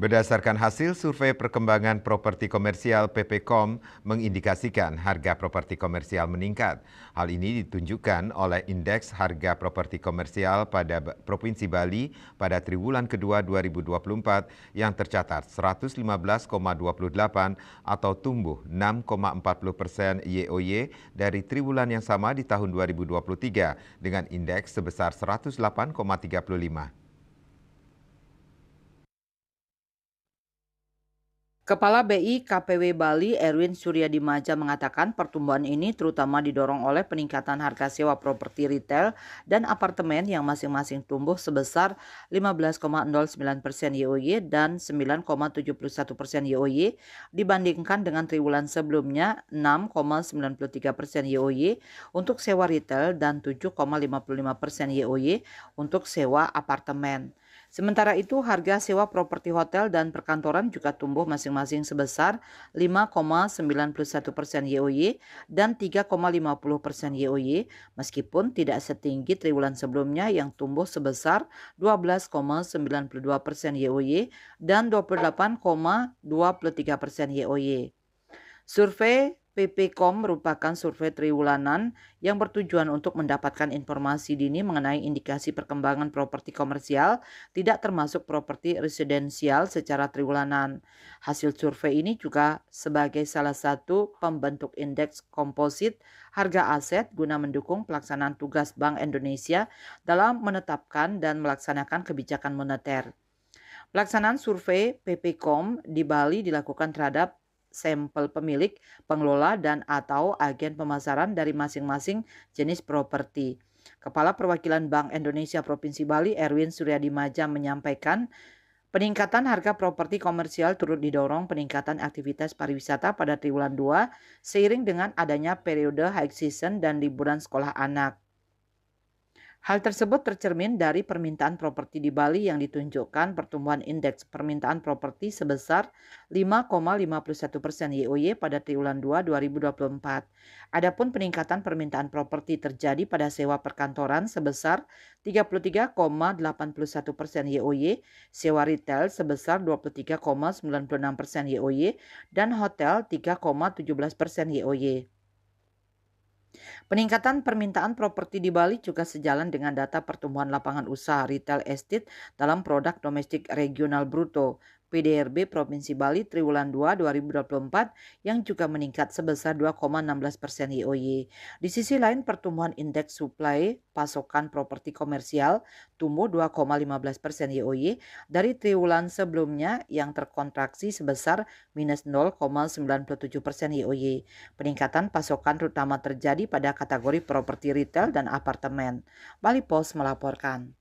Berdasarkan hasil survei perkembangan properti komersial PPKOM mengindikasikan harga properti komersial meningkat. Hal ini ditunjukkan oleh indeks harga properti komersial pada Provinsi Bali pada triwulan kedua 2024 yang tercatat 115,28 atau tumbuh 6,40% YoY dari triwulan yang sama di tahun 2023 dengan indeks sebesar 108,35. Kepala BI KPW Bali Erwin Suryadimaja mengatakan pertumbuhan ini terutama didorong oleh peningkatan harga sewa properti retail dan apartemen yang masing-masing tumbuh sebesar 15,09% YoY dan 9,71% YoY dibandingkan dengan triwulan sebelumnya 6,93% YoY untuk sewa retail dan 7,55% YoY untuk sewa apartemen. Sementara itu, harga sewa properti hotel dan perkantoran juga tumbuh masing-masing sebesar 5,91% YoY dan 3,50% YoY, meskipun tidak setinggi triwulan sebelumnya yang tumbuh sebesar 12,92% YoY dan 28,23% YoY. Survei PPKOM merupakan survei triwulanan yang bertujuan untuk mendapatkan informasi dini mengenai indikasi perkembangan properti komersial, tidak termasuk properti residensial secara triwulanan. Hasil survei ini juga sebagai salah satu pembentuk indeks komposit harga aset guna mendukung pelaksanaan tugas Bank Indonesia dalam menetapkan dan melaksanakan kebijakan moneter. Pelaksanaan survei PPKOM di Bali dilakukan terhadap sampel pemilik, pengelola, dan atau agen pemasaran dari masing-masing jenis properti. Kepala Perwakilan Bank Indonesia Provinsi Bali Erwin Suryadimaja menyampaikan peningkatan harga properti komersial turut didorong peningkatan aktivitas pariwisata pada triwulan 2 seiring dengan adanya periode high season dan liburan sekolah anak. Hal tersebut tercermin dari permintaan properti di Bali yang ditunjukkan pertumbuhan indeks permintaan properti sebesar 5,51% YoY pada triwulan 2 2024. Adapun peningkatan permintaan properti terjadi pada sewa perkantoran sebesar 33,81% YoY, sewa retail sebesar 23,96% YoY, dan hotel 3,17% YoY. Peningkatan permintaan properti di Bali juga sejalan dengan data pertumbuhan lapangan usaha retail estate dalam produk domestik regional bruto PDRB Provinsi Bali triwulan 2 2024 yang juga meningkat sebesar 2,16% YoY. Di sisi lain, pertumbuhan indeks supply pasokan properti komersial tumbuh 2,15% YoY dari triwulan sebelumnya yang terkontraksi sebesar minus 0,97% YoY. Peningkatan pasokan terutama terjadi pada kategori properti retail dan apartemen. Bali Post melaporkan.